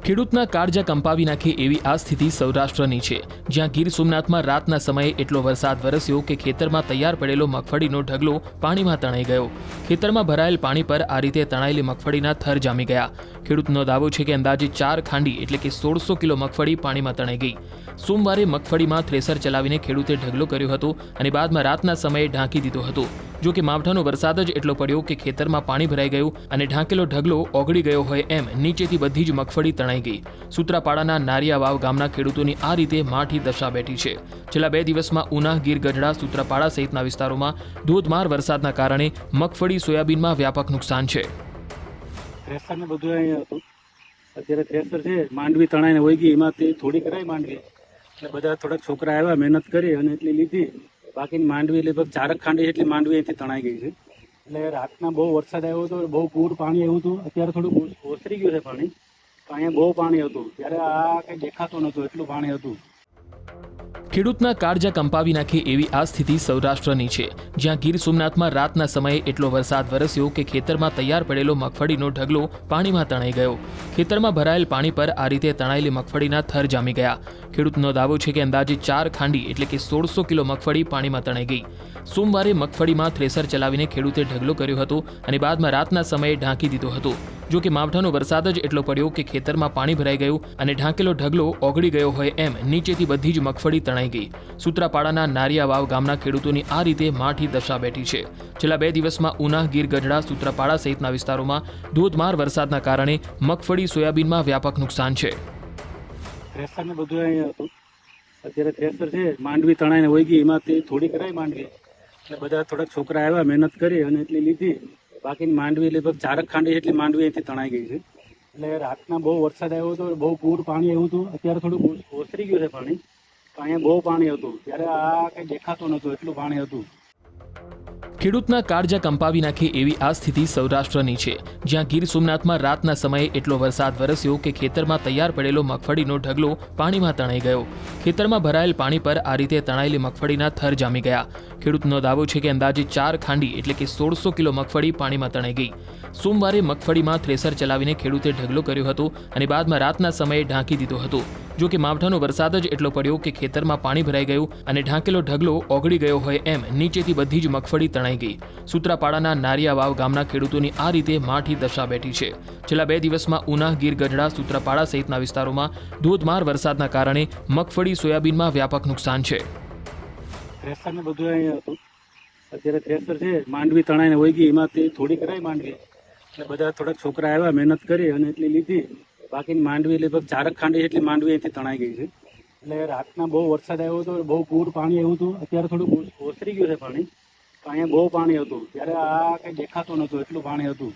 ખેડૂતના કાળજા કંપાવી નાખે એવી આ સ્થિતિ સૌરાષ્ટ્રની છે, જ્યાં ગીર સોમનાથમાં રાતના સમયે એટલો વરસાદ વરસ્યો કે ખેતરમાં તૈયાર પડેલો મગફળીનો ઢગલો પાણીમાં તણાઈ ગયો। ખેતરમાં ભરાયેલ પાણી પર આ રીતે તણાયેલી મગફળીના થર જામી ગયા। ખેડૂતનો દાવો છે કે અંદાજે 4 ખાંડી એટલે કે 1600 કિલો મગફળી પાણીમાં તણાઈ ગઈ। સોમવારે મગફળીમાં થ્રેસર ચલાવીને ખેડૂતે ઢગલો કર્યો હતો અને બાદમાં રાતના સમયે ઢાંકી દીધો હતો। જો કે માવઠાનો વરસાદ જ એટલો પડ્યો કે ખેતરમાં પાણી ભરાઈ ગયું અને ઢાંકેલો ઢગલો ઓગળી ગયો હોય એમ નીચેથી બધી જ મગફળી તણાઈ ગઈ। સૂત્રાપાડાના નારિયાવાવ ગામના ખેડૂતોની આ રીતે માઠી દશા બેઠી છે। છેલ્લા 2 દિવસમાં ઉના, ગીર ગઢડા, સૂત્રાપાડા સહિતના વિસ્તારોમાં ધોધમાર વરસાદના કારણે મગફળી, સોયાબીનમાં વ્યાપક નુકસાન છે। થ્રેસર ને બધું અહીંયા હતું। અત્યારે થ્રેસર છે, માંડવી તણાઈને વહી ગઈ, એમાંથી થોડી કરાઈ માંડવી એટલે બધા થોડાક છોકરા આવ્યા, મહેનત કરી અને એટલી લીધી। બાકીની માંડવી લગભગ 4 ખાંડી એટલી માંડવી અહીંથી તણાઈ ગઈ છે। એટલે રાતના બહુ વરસાદ આવ્યો હતો, બહુ પૂર પાણી આવ્યું હતું। અત્યારે થોડું ઓસરી ગયું છે પાણી, તો અહીંયા બહુ પાણી હતું। ત્યારે આ કંઈ દેખાતું નહોતું, એટલું પાણી હતું। ખેડૂતના કાળજા કંપાવી નાખે એવી આ સ્થિતિ સૌરાષ્ટ્રની છે, જ્યાં ગીર સોમનાથમાં રાતના સમયે એટલો વરસાદ વરસ્યો કે ખેતરમાં તૈયાર પડેલો મગફળીનો ઢગલો પાણીમાં તણાઈ ગયો। ખેતરમાં ભરાયેલ પાણી પર આ રીતે તણાયેલી મગફળીના થર જામી ગયા। ખેડૂતનો દાવો છે કે અંદાજે 4 ખાંડી એટલે કે 1600 કિલો મગફળી પાણીમાં તણાઈ ગઈ। સોમવારે મગફળીમાં થ્રેસર ચલાવીને ખેડૂતે ઢગલો કર્યો હતો અને બાદમાં રાતના સમયે ઢાંકી દીધો હતો। જો કે માવઠાનો વરસાદ જ એટલો પડ્યો કે ખેતરમાં પાણી ભરાઈ ગયું અને ઢાંકેલો ઢગલો ઓગળી ગયો હોય એમ નીચેથી બધી જ મગફળી તણાઈ ગઈ। સૂત્રાપાડાના નારિયાવાવ ગામના ખેડૂતોની આ રીતે માઠી દશા બેઠી છે। છેલ્લા 2 દિવસમાં ઉના, ગીર ગઢડા, સૂત્રાપાડા સહિતના વિસ્તારોમાં ધોધમાર વરસાદના કારણે મગફળી, સોયાબીનમાં વ્યાપક નુકસાન છે। થ્રેસર ને બધું અહીંયા હતું। અત્યારે થ્રેસર છે, માંડવી તણાઈને વહી ગઈ, એમાંથી થોડી કરાઈ માંડવી એટલે બધા થોડાક છોકરા આવ્યા, મહેનત કરી અને એટલી લીધી। બાકીની માંડવી લગભગ 4 ખાંડી એટલી માંડવી અહીંથી તણાઈ ગઈ છે। એટલે રાતના બહુ વરસાદ આવ્યો હતો, બહુ પૂર પાણી આવ્યું હતું। અત્યારે થોડું ઓસરી ગયું છે પાણી, તો અહીંયા બહુ પાણી હતું। ત્યારે આ કંઈ દેખાતું નહોતું, એટલું પાણી હતું। ખેડૂતના કાળજા કંપાવી નાખે એવી આ સ્થિતિ સૌરાષ્ટ્રની છે, જ્યાં ગીર સોમનાથમાં રાતના સમયે એટલો વરસાદ વરસ્યો કે ખેતરમાં તૈયાર પડેલો મગફળીનો ઢગલો પાણીમાં તણાઈ ગયો। ખેતરમાં ભરાયેલ પાણી પર આ રીતે તણાયેલી મગફળીના થર જામી ગયા। ખેડૂતનો દાવો છે કે અંદાજે 4 ખાંડી એટલે કે 1600 કિલો મગફળી પાણીમાં તણાઈ ગઈ। સોમવારે મગફળીમાં થ્રેસર ચલાવીને ખેડૂતે ઢગલો કર્યો હતો અને બાદમાં રાતના સમયે ઢાંકી દીધો હતો। જો કે માવઠાનો વરસાદ જ એટલો પડ્યો કે ખેતરમાં પાણી ભરાઈ ગયું અને ઢાંકેલો ઢગલો ઓગળી ગયો હોય એમ નીચેથી બધી જ મગફળી તણાઈ ગઈ। સૂત્રાપાડાના નારિયાવાવ ગામના ખેડૂતોની આ રીતે માઠી દશા બેઠી છે। છેલ્લા 2 દિવસમાં ઉના, ગીર ગઢડા, સૂત્રાપાડા સહિતના વિસ્તારોમાં ધોધમાર વરસાદના કારણે મગફળી, સોયાબીનમાં વ્યાપક નુકસાન છે। થ્રેસર ને બધું અહીંયા હતું। અત્યારે થ્રેસર છે, માંડવી તણાઈને વહી ગઈ, એમાંથી થોડી કરાઈ માંડવી એટલે બધા થોડાક છોકરા આવ્યા, મહેનત કરી અને એટલી લીધી। બાકીની માંડવી લગભગ 4 ખાંડી એટલી માંડવી અહીંથી તણાઈ ગઈ છે। એટલે રાતના બહુ વરસાદ આવ્યો હતો, બહુ પૂર પાણી આવ્યું હતું। અત્યારે થોડું ઓસરી ગયું છે પાણી, તો અહીંયા બહુ પાણી હતું। ત્યારે આ કંઈ દેખાતું નહોતું, એટલું પાણી હતું।